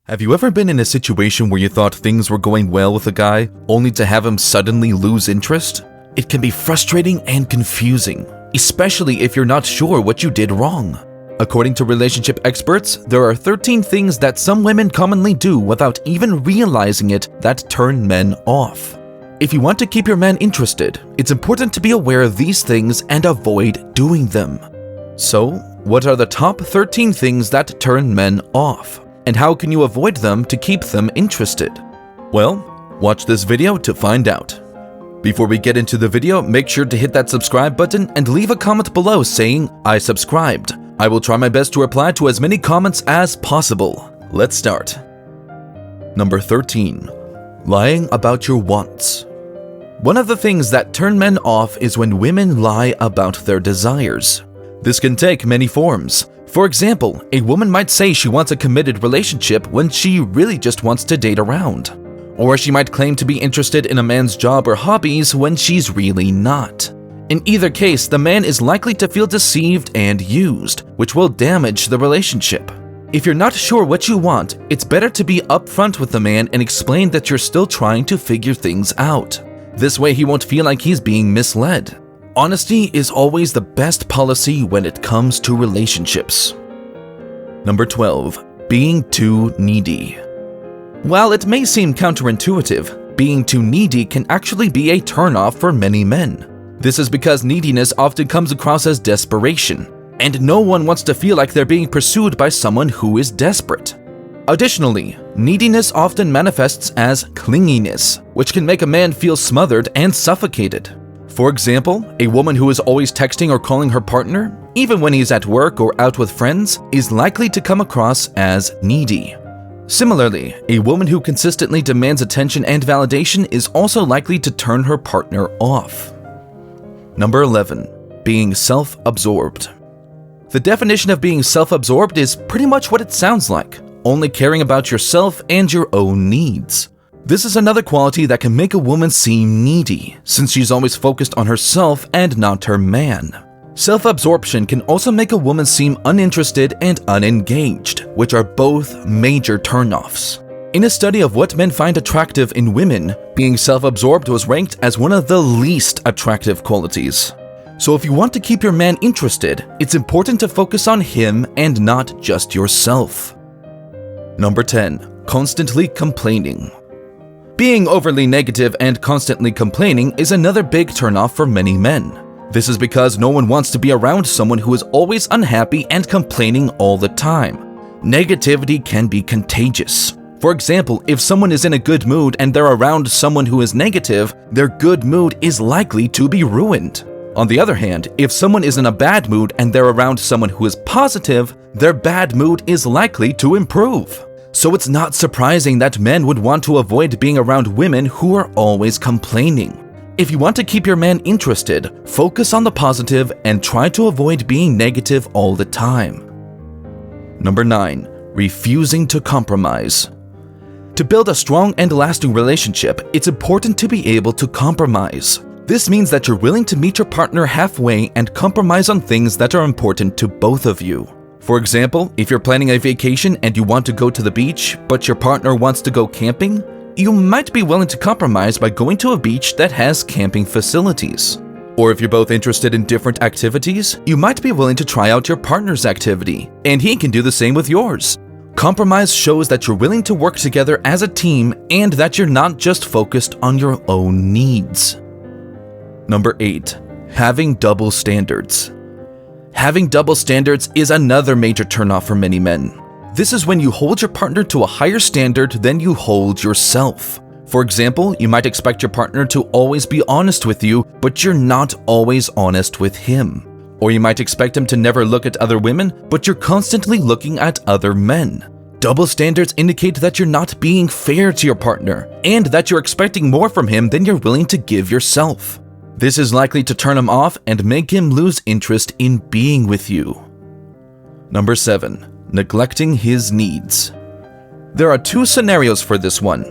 Have you ever been in a situation where you thought things were going well with a guy, only to have him suddenly lose interest? It can be frustrating and confusing, especially if you're not sure what you did wrong. According to relationship experts, there are 13 things that some women commonly do without even realizing it that turn men off. If you want to keep your man interested, it's important to be aware of these things and avoid doing them. So, what are the top 13 things that turn men off? And how can you avoid them to keep them interested? Well, watch this video to find out. Before we get into the video, make sure to hit that subscribe button and leave a comment below saying, "I subscribed." I will try my best to reply to as many comments as possible. Let's start. Number 13. Lying about your wants. One of the things that turn men off is when women lie about their desires. This can take many forms. For example, a woman might say she wants a committed relationship when she really just wants to date around. Or she might claim to be interested in a man's job or hobbies when she's really not. In either case, the man is likely to feel deceived and used, which will damage the relationship. If you're not sure what you want, it's better to be upfront with the man and explain that you're still trying to figure things out. This way he won't feel like he's being misled. Honesty is always the best policy when it comes to relationships. Number 12. Being too needy. While it may seem counterintuitive, being too needy can actually be a turnoff for many men. This is because neediness often comes across as desperation, and no one wants to feel like they're being pursued by someone who is desperate. Additionally, neediness often manifests as clinginess, which can make a man feel smothered and suffocated. For example, a woman who is always texting or calling her partner, even when he's at work or out with friends, is likely to come across as needy. Similarly, a woman who consistently demands attention and validation is also likely to turn her partner off. Number 11. Being self-absorbed. The definition of being self-absorbed is pretty much what it sounds like, only caring about yourself and your own needs. This is another quality that can make a woman seem needy, since she's always focused on herself and not her man. Self-absorption can also make a woman seem uninterested and unengaged, which are both major turnoffs. In a study of what men find attractive in women, being self-absorbed was ranked as one of the least attractive qualities. So if you want to keep your man interested, it's important to focus on him and not just yourself. Number 10. Constantly complaining. Being overly negative and constantly complaining is another big turnoff for many men. This is because no one wants to be around someone who is always unhappy and complaining all the time. Negativity can be contagious. For example, if someone is in a good mood and they're around someone who is negative, their good mood is likely to be ruined. On the other hand, if someone is in a bad mood and they're around someone who is positive, their bad mood is likely to improve. So it's not surprising that men would want to avoid being around women who are always complaining. If you want to keep your man interested, focus on the positive and try to avoid being negative all the time. Number 9. Refusing to compromise. To build a strong and lasting relationship, it's important to be able to compromise. This means that you're willing to meet your partner halfway and compromise on things that are important to both of you. For example, if you're planning a vacation and you want to go to the beach, but your partner wants to go camping, you might be willing to compromise by going to a beach that has camping facilities. Or if you're both interested in different activities, you might be willing to try out your partner's activity, and he can do the same with yours. Compromise shows that you're willing to work together as a team and that you're not just focused on your own needs. Number 8. Having double standards. Having double standards is another major turnoff for many men. This is when you hold your partner to a higher standard than you hold yourself. For example, you might expect your partner to always be honest with you, but you're not always honest with him. Or you might expect him to never look at other women, but you're constantly looking at other men. Double standards indicate that you're not being fair to your partner, and that you're expecting more from him than you're willing to give yourself. This is likely to turn him off and make him lose interest in being with you. Number 7. Neglecting his needs. There are 2 scenarios for this one.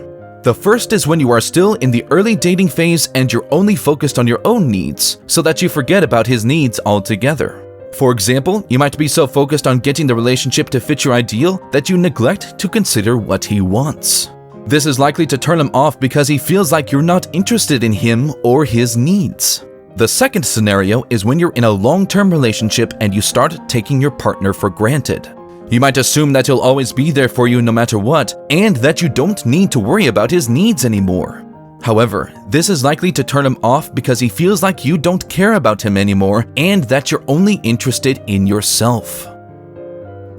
The first is when you are still in the early dating phase and you're only focused on your own needs, so that you forget about his needs altogether. For example, you might be so focused on getting the relationship to fit your ideal that you neglect to consider what he wants. This is likely to turn him off because he feels like you're not interested in him or his needs. The second scenario is when you're in a long-term relationship and you start taking your partner for granted. You might assume that he'll always be there for you no matter what, and that you don't need to worry about his needs anymore. However, this is likely to turn him off because he feels like you don't care about him anymore and that you're only interested in yourself.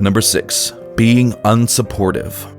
Number 6. Being unsupportive.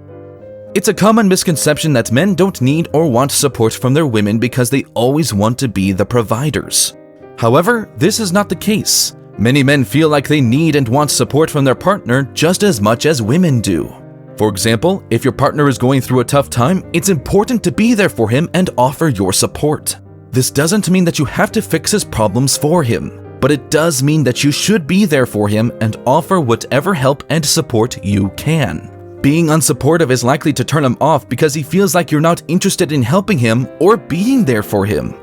It's a common misconception that men don't need or want support from their women because they always want to be the providers. However, this is not the case. Many men feel like they need and want support from their partner just as much as women do. For example, if your partner is going through a tough time, it's important to be there for him and offer your support. This doesn't mean that you have to fix his problems for him, but it does mean that you should be there for him and offer whatever help and support you can. Being unsupportive is likely to turn him off because he feels like you're not interested in helping him or being there for him.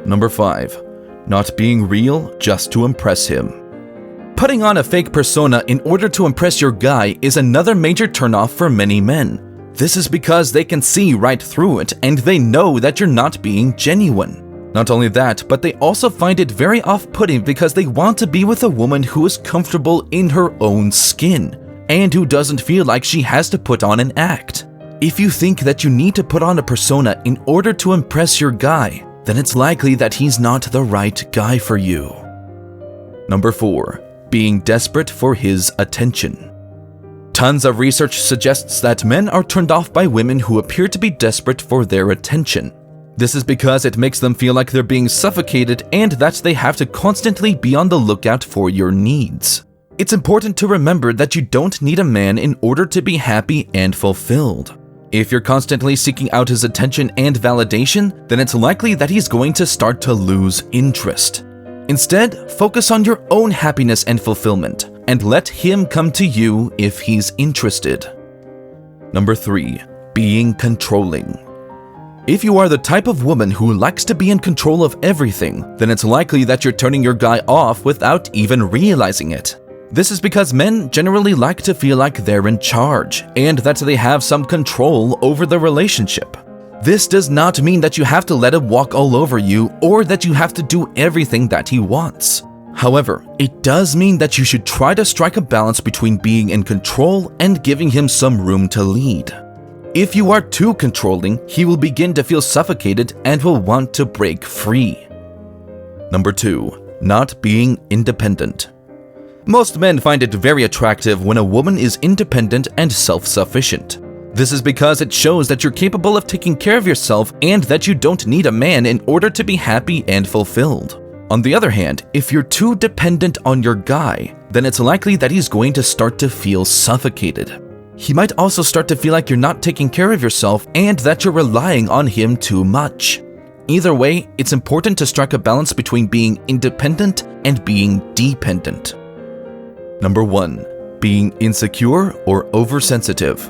Number 5. Not being real just to impress him. Putting on a fake persona in order to impress your guy is another major turnoff for many men. This is because they can see right through it and they know that you're not being genuine. Not only that, but they also find it very off-putting because they want to be with a woman who is comfortable in her own skin and who doesn't feel like she has to put on an act. If you think that you need to put on a persona in order to impress your guy, then it's likely that he's not the right guy for you. Number 4. Being desperate for his attention. Tons of research suggests that men are turned off by women who appear to be desperate for their attention. This is because it makes them feel like they're being suffocated and that they have to constantly be on the lookout for your needs. It's important to remember that you don't need a man in order to be happy and fulfilled. If you're constantly seeking out his attention and validation, then it's likely that he's going to start to lose interest. Instead, focus on your own happiness and fulfillment, and let him come to you if he's interested. Number 3. Being controlling. If you are the type of woman who likes to be in control of everything, then it's likely that you're turning your guy off without even realizing it. This is because men generally like to feel like they're in charge, and that they have some control over the relationship. This does not mean that you have to let him walk all over you or that you have to do everything that he wants. However, it does mean that you should try to strike a balance between being in control and giving him some room to lead. If you are too controlling, he will begin to feel suffocated and will want to break free. Number 2. Not being independent. Most men find it very attractive when a woman is independent and self-sufficient. This is because it shows that you're capable of taking care of yourself and that you don't need a man in order to be happy and fulfilled. On the other hand, if you're too dependent on your guy, then it's likely that he's going to start to feel suffocated. He might also start to feel like you're not taking care of yourself and that you're relying on him too much. Either way, it's important to strike a balance between being independent and being dependent. Number 1. Being insecure or oversensitive.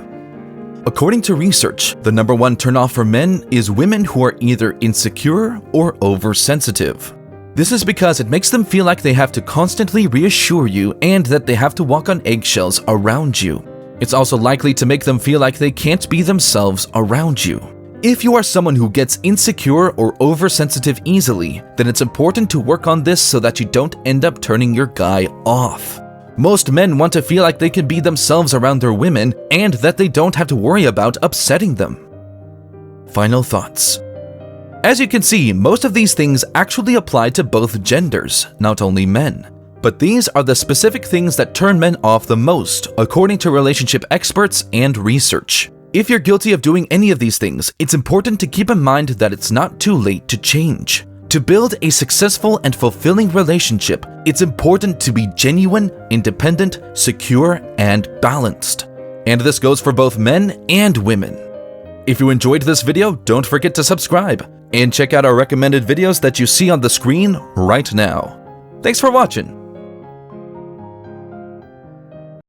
According to research, the number 1 turnoff for men is women who are either insecure or oversensitive. This is because it makes them feel like they have to constantly reassure you and that they have to walk on eggshells around you. It's also likely to make them feel like they can't be themselves around you. If you are someone who gets insecure or oversensitive easily, then it's important to work on this so that you don't end up turning your guy off. Most men want to feel like they can be themselves around their women and that they don't have to worry about upsetting them. Final thoughts. As you can see, most of these things actually apply to both genders, not only men. But these are the specific things that turn men off the most, according to relationship experts and research. If you're guilty of doing any of these things, it's important to keep in mind that it's not too late to change. To build a successful and fulfilling relationship, it's important to be genuine, independent, secure, and balanced. And this goes for both men and women. If you enjoyed this video, don't forget to subscribe and check out our recommended videos that you see on the screen right now. Thanks for watching.